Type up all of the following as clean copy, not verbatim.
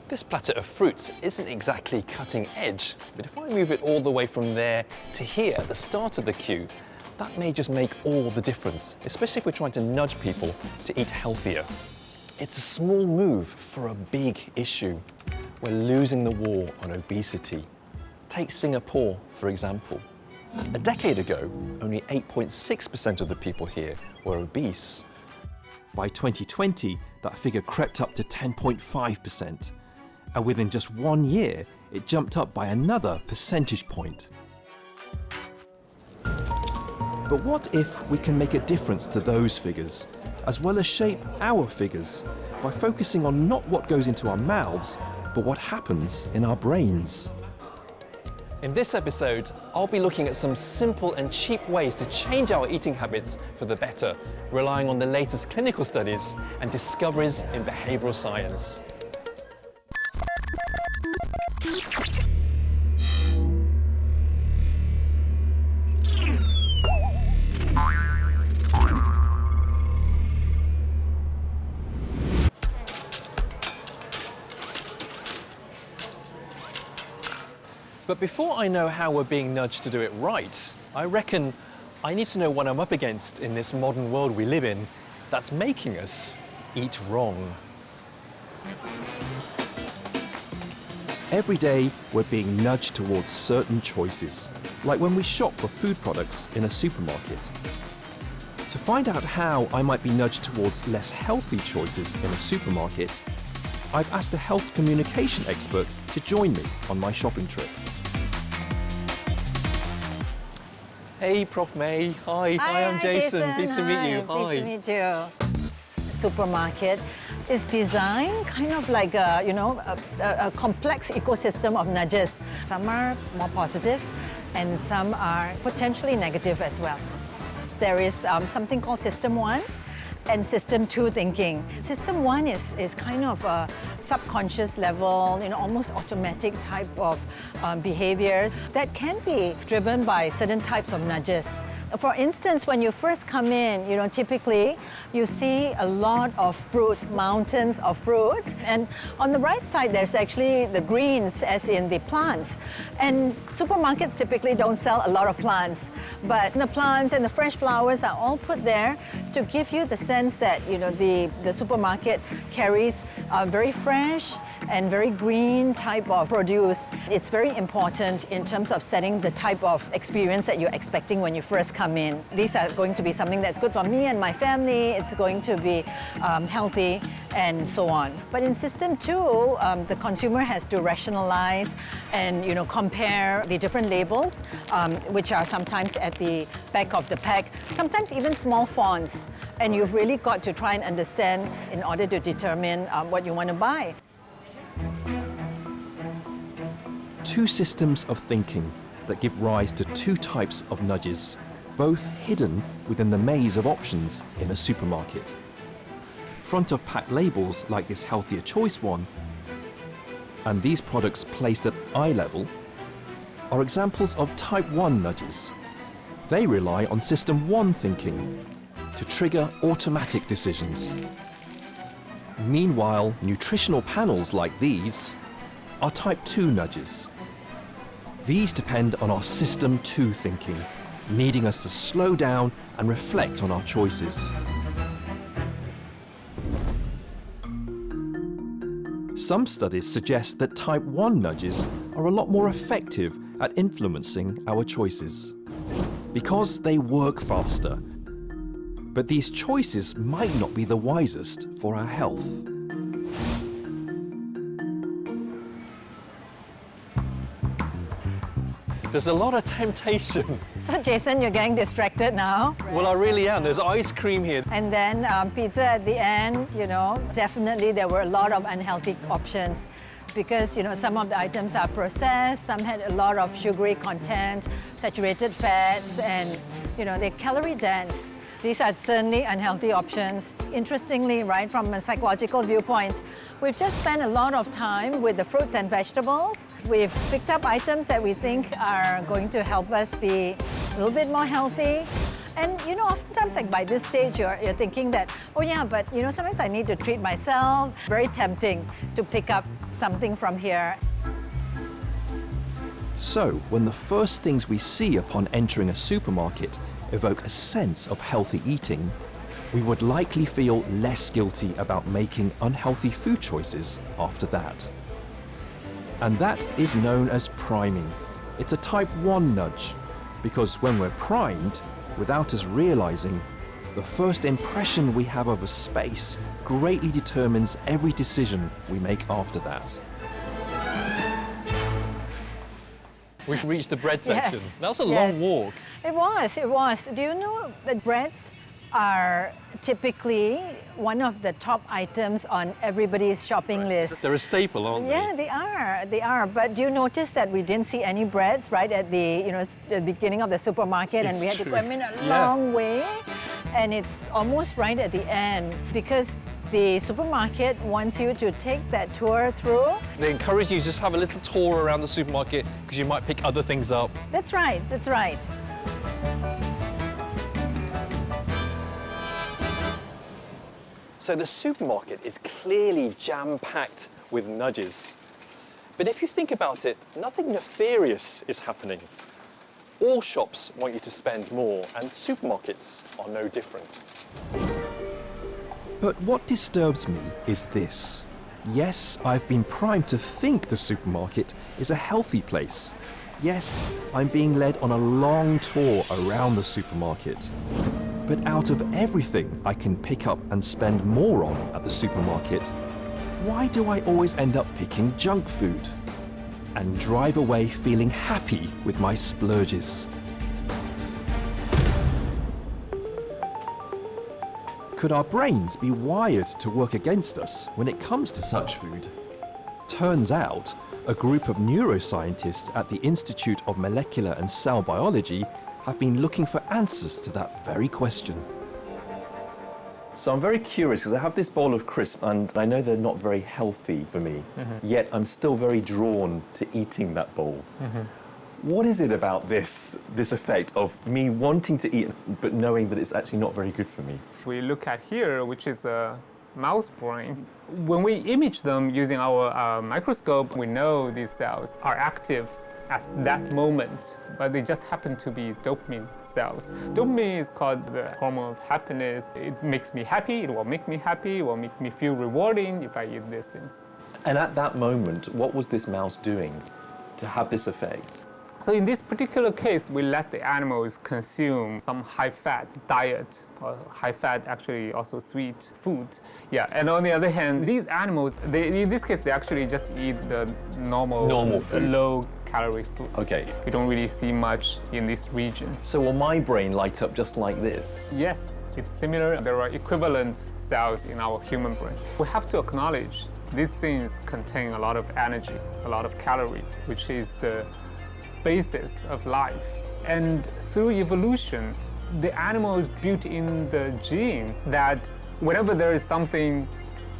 This platter of fruits isn't exactly cutting edge, but if I move it all the way from there to here at the start of the queue, that may just make all the difference, especially if we're trying to nudge people to eat healthier. It's a small move for a big issue. We're losing the war on obesity. Take Singapore, for example. A decade ago, only 8.6% of the people here were obese. By 2020, that figure crept up to 10.5%. And within just 1 year, it jumped up by another percentage point. But what if we can make a difference to those figures, as well as shape our figures, by focusing on not what goes into our mouths, but what happens in our brains? In this episode, I'll be looking at some simple and cheap ways to change our eating habits for the better, relying on the latest clinical studies and discoveries in behavioral science. But before I know how we're being nudged to do it right, I reckon I need to know what I'm up against in this modern world we live in that's making us eat wrong. Every day, we're being nudged towards certain choices, like when we shop for food products in a supermarket. To find out how I might be nudged towards less healthy choices in a supermarket, I've asked a health communication expert to join me on my shopping trip. Hey, Prof. May. Hi, I'm Jason. Pleased to meet you. Hi. Pleased to meet you. Supermarket is designed kind of like a complex ecosystem of nudges. Some are more positive and some are potentially negative as well. There is something called System 1 and System 2 thinking. System 1 is kind of a subconscious level, almost automatic type of behaviors that can be driven by certain types of nudges. For instance, when you first come in, typically you see a lot of fruit, mountains of fruits. And on the right side, there's actually the greens, as in the plants. And supermarkets typically don't sell a lot of plants. But the plants and the fresh flowers are all put there to give you the sense that, the supermarket carries very fresh and very green type of produce. It's very important in terms of setting the type of experience that you're expecting when you first come in. These are going to be something that's good for me and my family. It's going to be healthy and so on. But in System 2, the consumer has to rationalize and compare the different labels, which are sometimes at the back of the pack, sometimes even small fonts. And you've really got to try and understand in order to determine what you want to buy. Two systems of thinking that give rise to two types of nudges, both hidden within the maze of options in a supermarket. Front of pack labels like this healthier choice one, and these products placed at eye level, are examples of type 1 nudges. They rely on System 1 thinking to trigger automatic decisions. Meanwhile, nutritional panels like these are type 2 nudges. These depend on our System 2 thinking, needing us to slow down and reflect on our choices. Some studies suggest that type 1 nudges are a lot more effective at influencing our choices because they work faster. But these choices might not be the wisest for our health. There's a lot of temptation. So Jason, you're getting distracted now. Well, I really am. There's ice cream here. And then pizza at the end, definitely there were a lot of unhealthy options because, some of the items are processed, some had a lot of sugary content, saturated fats, and, they're calorie dense. These are certainly unhealthy options. Interestingly, right, from a psychological viewpoint, we've just spent a lot of time with the fruits and vegetables. We've picked up items that we think are going to help us be a little bit more healthy. And oftentimes like by this stage, you're thinking that, oh yeah, but sometimes I need to treat myself. Very tempting to pick up something from here. So, when the first things we see upon entering a supermarket evoke a sense of healthy eating, we would likely feel less guilty about making unhealthy food choices after that. And that is known as priming. It's a type 1 nudge, because when we're primed, without us realizing, the first impression we have of a space greatly determines every decision we make after that. We've reached the bread Yes, section. That was a yes. long walk. It was. Do you know that breads are typically one of the top items on everybody's shopping list? They're a staple, aren't Yeah, they are. But do you notice that we didn't see any breads right at the beginning of the supermarket, and It's we had to true. come in a Yeah. long way, and it's almost right at the end because the supermarket wants you to take that tour through. They encourage you to just have a little tour around the supermarket because you might pick other things up. That's right. So the supermarket is clearly jam-packed with nudges. But if you think about it, nothing nefarious is happening. All shops want you to spend more, and supermarkets are no different. But what disturbs me is this. Yes, I've been primed to think the supermarket is a healthy place. Yes, I'm being led on a long tour around the supermarket. But out of everything I can pick up and spend more on at the supermarket, why do I always end up picking junk food? And drive away feeling happy with my splurges? Could our brains be wired to work against us when it comes to such food? Turns out, a group of neuroscientists at the Institute of Molecular and Cell Biology have been looking for answers to that very question. So I'm very curious because I have this bowl of crisps and I know they're not very healthy for me, yet I'm still very drawn to eating that bowl. What is it about this effect of me wanting to eat but knowing that it's actually not very good for me? We look at here, which is a mouse brain. When we image them using our microscope, we know these cells are active at that moment, but they just happen to be dopamine cells. Dopamine is called the hormone of happiness. It makes me happy, it will make me happy, it will make me feel rewarding if I eat these things. And at that moment, what was this mouse doing to have this effect? So in this particular case, we let the animals consume some high-fat diet, or high-fat, actually also sweet food. Yeah, and on the other hand, these animals, in this case, they actually just eat the normal food. Low-calorie food. Okay. We don't really see much in this region. So will my brain light up just like this? Yes, it's similar. There are equivalent cells in our human brain. We have to acknowledge these things contain a lot of energy, a lot of calorie, which is the basis of life. And through evolution, the animals built in the gene that whenever there is something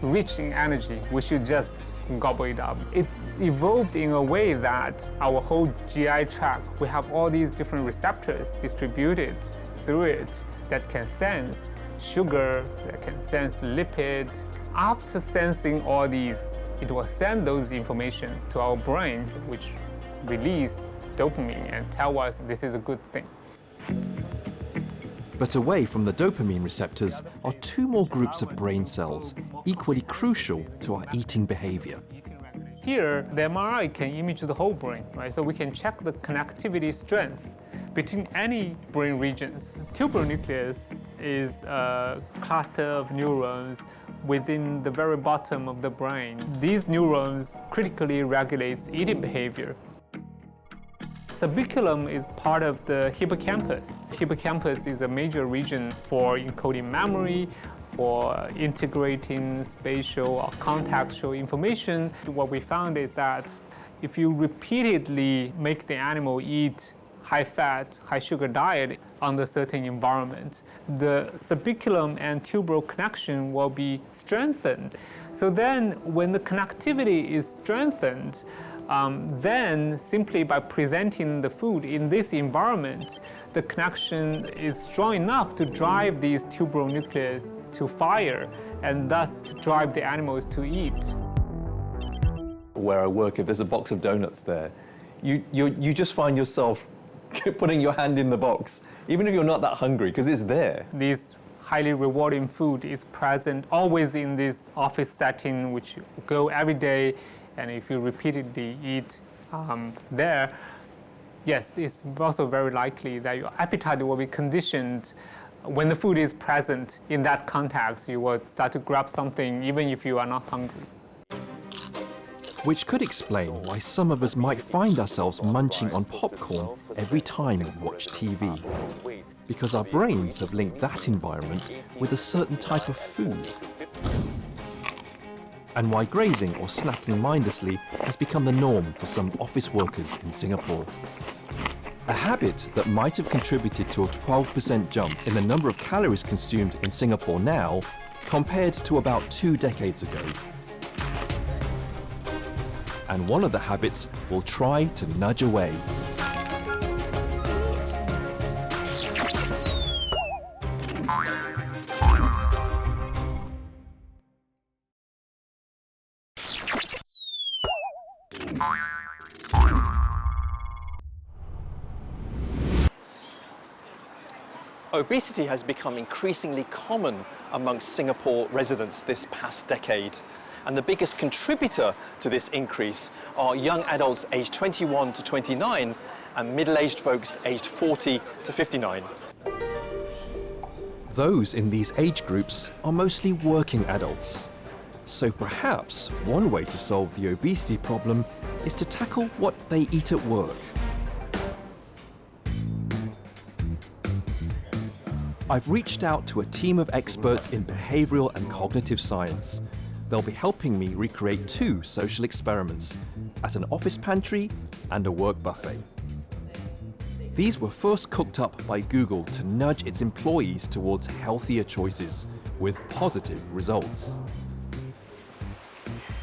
rich in energy, we should just gobble it up. It evolved in a way that our whole GI tract, we have all these different receptors distributed through it that can sense sugar, that can sense lipid. After sensing all these, it will send those information to our brain, which release dopamine and tell us this is a good thing. But away from the dopamine receptors are two more groups of brain cells, equally crucial to our eating behavior. Here, the MRI can image the whole brain, right? So we can check the connectivity strength between any brain regions. Tuberous nucleus is a cluster of neurons within the very bottom of the brain. These neurons critically regulate eating behavior. Subiculum is part of the hippocampus. Hippocampus is a major region for encoding memory, for integrating spatial or contextual information. What we found is that if you repeatedly make the animal eat high-fat, high-sugar diet under certain environment, the subiculum and tuberal connection will be strengthened. So then when the connectivity is strengthened, then simply by presenting the food in this environment, the connection is strong enough to drive these tuberous nucleus to fire and thus drive the animals to eat. where I work, if there's a box of donuts there, you just find yourself putting your hand in the box, even if you're not that hungry, because it's there. This highly rewarding food is present always in this office setting, which you go every day, and if you repeatedly eat there, yes, it's also very likely that your appetite will be conditioned. When the food is present in that context, you will start to grab something even if you are not hungry. Which could explain why some of us might find ourselves munching on popcorn every time we watch TV. Because our brains have linked that environment with a certain type of food. And why grazing or snacking mindlessly has become the norm for some office workers in Singapore. A habit that might have contributed to a 12% jump in the number of calories consumed in Singapore now, compared to about 2 decades ago. And one of the habits we'll try to nudge away. Obesity has become increasingly common amongst Singapore residents this past decade. And the biggest contributor to this increase are young adults aged 21 to 29 and middle-aged folks aged 40 to 59. Those in these age groups are mostly working adults. So perhaps one way to solve the obesity problem is to tackle what they eat at work. I've reached out to a team of experts in behavioral and cognitive science. They'll be helping me recreate 2 social experiments at an office pantry and a work buffet. These were first cooked up by Google to nudge its employees towards healthier choices, with positive results.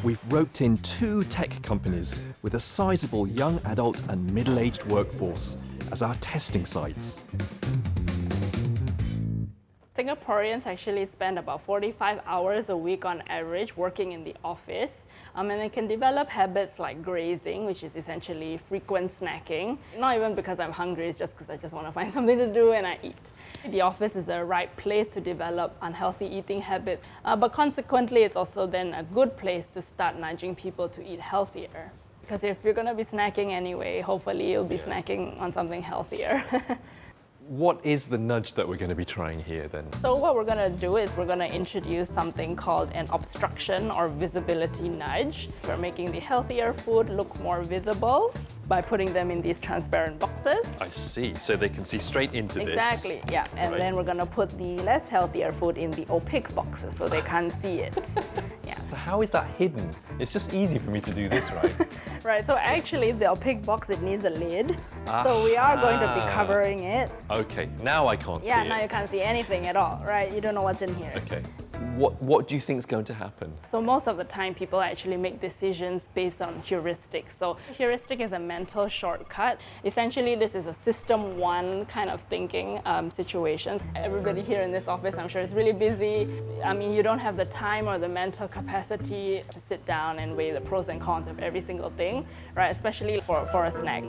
We've roped in 2 tech companies with a sizable young adult and middle-aged workforce as our testing sites. Singaporeans actually spend about 45 hours a week on average working in the office, and they can develop habits like grazing, which is essentially frequent snacking. Not even because I'm hungry, it's just because I just want to find something to do and I eat. The office is the right place to develop unhealthy eating habits, but consequently it's also then a good place to start nudging people to eat healthier. Because if you're going to be snacking anyway, hopefully you'll be snacking on something healthier. What is the nudge that we're going to be trying here then? So what we're going to do is we're going to introduce something called an obstruction or visibility nudge. We're making the healthier food look more visible by putting them in these transparent boxes. I see, so they can see straight into this. Exactly, yeah. And then we're going to put the less healthier food in the opaque boxes so they can't see it. Yeah. So how is that hidden? It's just easy for me to do this, right? Right, so actually the opaque box, it needs a lid. So we are going to be covering it. Okay, now I can't see it. Yeah, now you can't see anything at all, right? You don't know what's in here. Okay. What do you think is going to happen? So most of the time, people actually make decisions based on heuristics. So heuristic is a mental shortcut. Essentially, this is a system 1 kind of thinking situation. Everybody here in this office, I'm sure, is really busy. I mean, you don't have the time or the mental capacity to sit down and weigh the pros and cons of every single thing, right? Especially for a snack.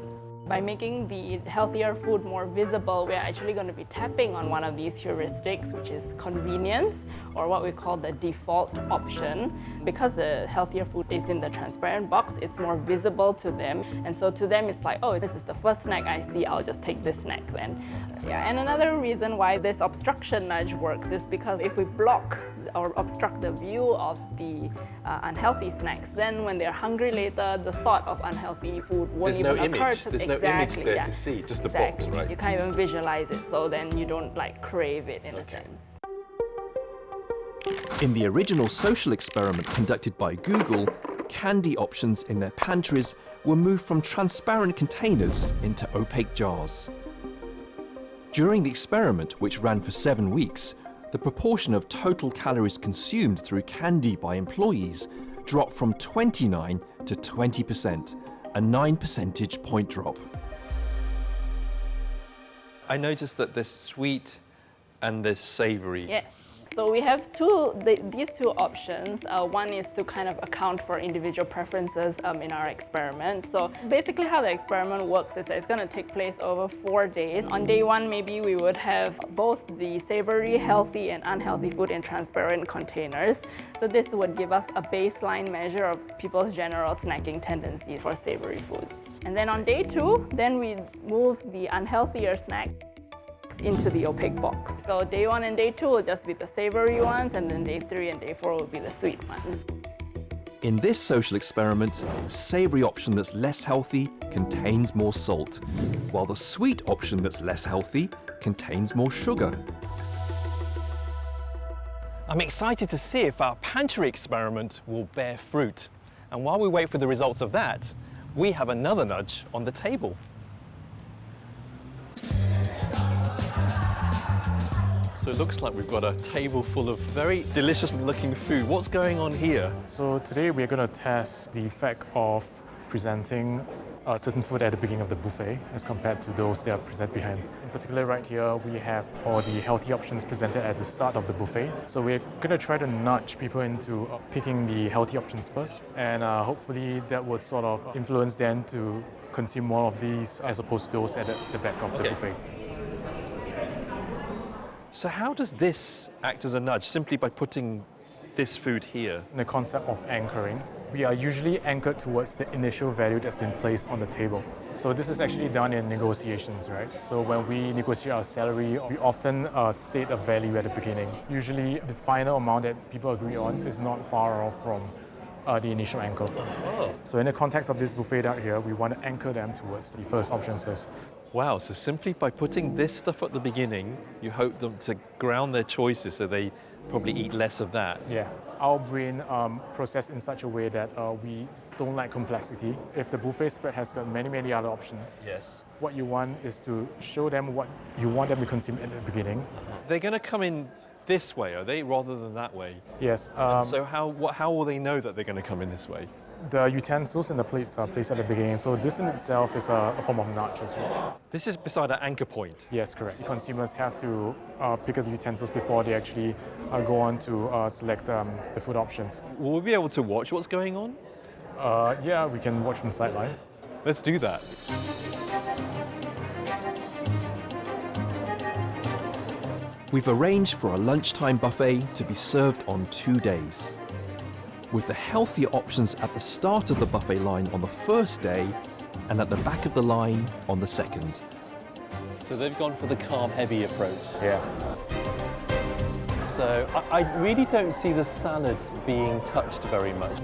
By making the healthier food more visible, we're actually going to be tapping on one of these heuristics, which is convenience, or what we call the default option. Because the healthier food is in the transparent box, it's more visible to them. And so to them, it's like, oh, this is the first snack I see, I'll just take this snack then. Yeah, and another reason why this obstruction nudge works is because if we block or obstruct the view of the unhealthy snacks, then when they're hungry later, the thought of unhealthy food won't even occur to them. There's no image there to see, just the box, right? You can't even visualize it, so then you don't crave it in a sense. In the original social experiment conducted by Google, candy options in their pantries were moved from transparent containers into opaque jars. During the experiment, which ran for 7 weeks, the proportion of total calories consumed through candy by employees dropped from 29 to 20%, a 9 percentage point drop. I noticed that there's sweet and there's savory. Yes. So we have these two options. One is to kind of account for individual preferences in our experiment. So basically how the experiment works is that it's going to take place over 4 days. On day 1, maybe we would have both the savory, healthy and unhealthy food in transparent containers. So this would give us a baseline measure of people's general snacking tendencies for savory foods. And then on day 2, then we move the unhealthier snack into the opaque box. So day 1 and day 2 will just be the savory ones, and then day 3 and day 4 will be the sweet ones. In this social experiment, the savory option that's less healthy contains more salt, while the sweet option that's less healthy contains more sugar. I'm excited to see if our pantry experiment will bear fruit. And while we wait for the results of that, we have another nudge on the table. So it looks like we've got a table full of very delicious looking food. What's going on here? So today we're going to test the effect of presenting certain food at the beginning of the buffet as compared to those that are presented behind. In particular, right here we have all the healthy options presented at the start of the buffet. So we're going to try to nudge people into picking the healthy options first, and hopefully that would sort of influence them to consume more of these as opposed to those at the back of the buffet. So how does this act as a nudge, simply by putting this food here? In the concept of anchoring, we are usually anchored towards the initial value that's been placed on the table. So this is actually done in negotiations, right? So when we negotiate our salary, we often state a value at the beginning. Usually the final amount that people agree on is not far off from the initial anchor. So in the context of this buffet out here, we want to anchor them towards the first option first. Wow, so simply by putting this stuff at the beginning, you hope them to ground their choices so they probably eat less of that. Yeah, our brain process in such a way that we don't like complexity. If the buffet spread has got many other options, Yes. what you want is to show them what you want them to consume at the beginning. They're going to come in this way, are they, rather than that way? Yes. So how will they know that they're going to come in this way? The utensils and the plates are placed at the beginning, so this in itself is a form of nudge as well. This is beside an anchor point. Yes, correct. Consumers have to pick up the utensils before they actually go on to select the food options. Will we be able to watch what's going on? Yeah, we can watch from the sidelines. Let's do that. We've arranged for a lunchtime buffet to be served on 2 days, with the healthier options at the start of the buffet line on the first day and at the back of the line on the second. So they've gone for the carb-heavy approach. Yeah. So I really don't see the salad being touched very much.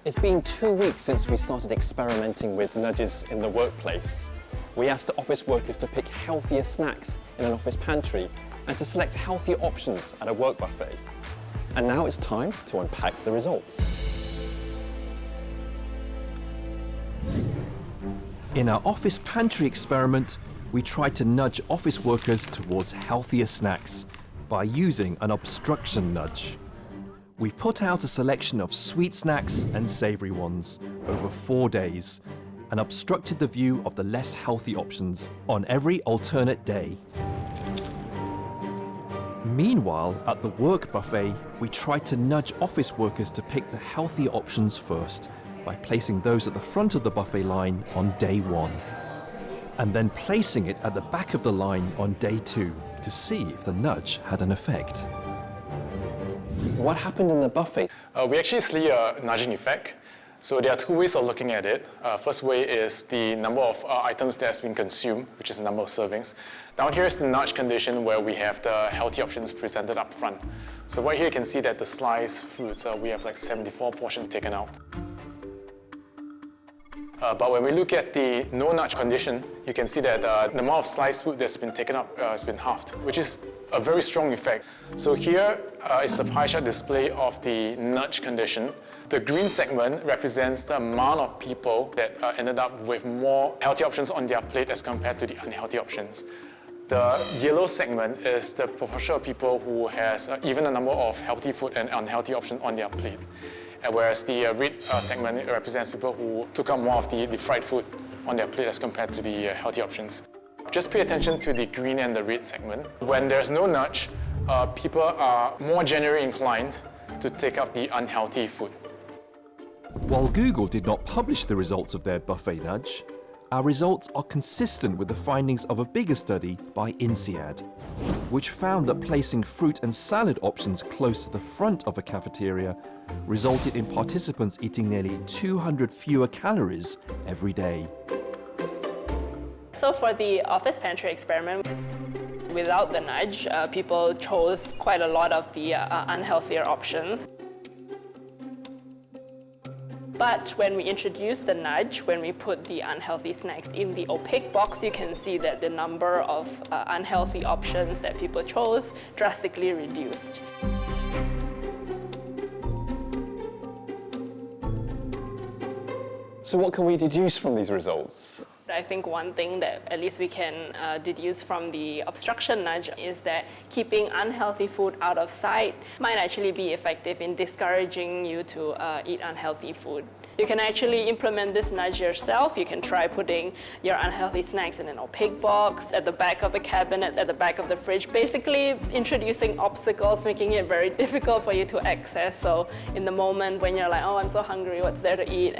It's been 2 weeks since we started experimenting with nudges in the workplace. We asked office workers to pick healthier snacks in an office pantry and to select healthier options at a work buffet. And now it's time to unpack the results. In our office pantry experiment, we tried to nudge office workers towards healthier snacks by using an obstruction nudge. We put out a selection of sweet snacks and savory ones over 4 days and obstructed the view of the less healthy options on every alternate day. Meanwhile, at the work buffet, we tried to nudge office workers to pick the healthier options first by placing those at the front of the buffet line on day 1, and then placing it at the back of the line on day 2 to see if the nudge had an effect. What happened in the buffet? We actually see a nudging effect. So there are 2 ways of looking at it. First way is the number of items that has been consumed, which is the number of servings. Down here is the nudge condition where we have the healthy options presented up front. So right here you can see that the sliced fruits, we have like 74 portions taken out. But when we look at the no nudge condition, you can see that the amount of sliced food that's been taken up has been halved, which is a very strong effect. So here is the pie chart display of the nudge condition. The green segment represents the amount of people that ended up with more healthy options on their plate as compared to the unhealthy options. The yellow segment is the proportion of people who has even a number of healthy food and unhealthy options on their plate. Whereas the red segment represents people who took up more of the fried food on their plate as compared to the healthy options. Just pay attention to the green and the red segment. When there's no nudge, people are more generally inclined to take up the unhealthy food. While Google did not publish the results of their buffet nudge, our results are consistent with the findings of a bigger study by INSEAD, which found that placing fruit and salad options close to the front of a cafeteria resulted in participants eating nearly 200 fewer calories every day. So for the office pantry experiment, without the nudge, people chose quite a lot of the unhealthier options. But when we introduce the nudge, when we put the unhealthy snacks in the opaque box, you can see that the number of unhealthy options that people chose drastically reduced. So what can we deduce from these results? I think one thing that at least we can deduce from the obstruction nudge is that keeping unhealthy food out of sight might actually be effective in discouraging you to eat unhealthy food. You can actually implement this nudge yourself. You can try putting your unhealthy snacks in an opaque box, at the back of the cabinet, at the back of the fridge, basically introducing obstacles, making it very difficult for you to access. So in the moment when you're like, oh, I'm so hungry, what's there to eat?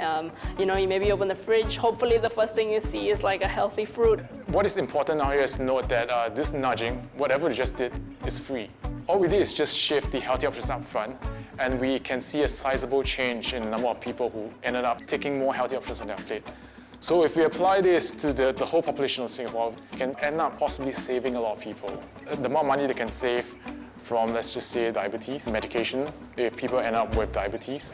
You maybe open the fridge. Hopefully the first thing you see is like a healthy fruit. What is important now here is to note that this nudging, whatever we just did, is free. All we did is just shift the healthy options up front, and we can see a sizable change in the number of people who ended up taking more healthy options on their plate. So if we apply this to the whole population of Singapore, we can end up possibly saving a lot of people. The more money they can save from, let's just say, diabetes, medication, if people end up with diabetes.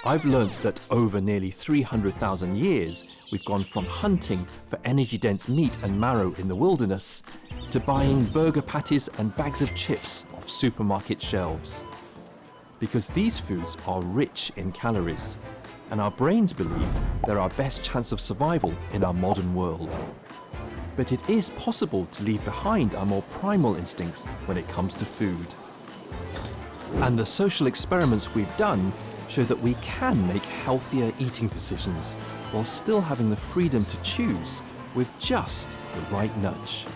I've learnt that over nearly 300,000 years, we've gone from hunting for energy-dense meat and marrow in the wilderness to buying burger patties and bags of chips off supermarket shelves. Because these foods are rich in calories, and our brains believe they're our best chance of survival in our modern world. But it is possible to leave behind our more primal instincts when it comes to food. And the social experiments we've done show that we can make healthier eating decisions while still having the freedom to choose with just the right nudge.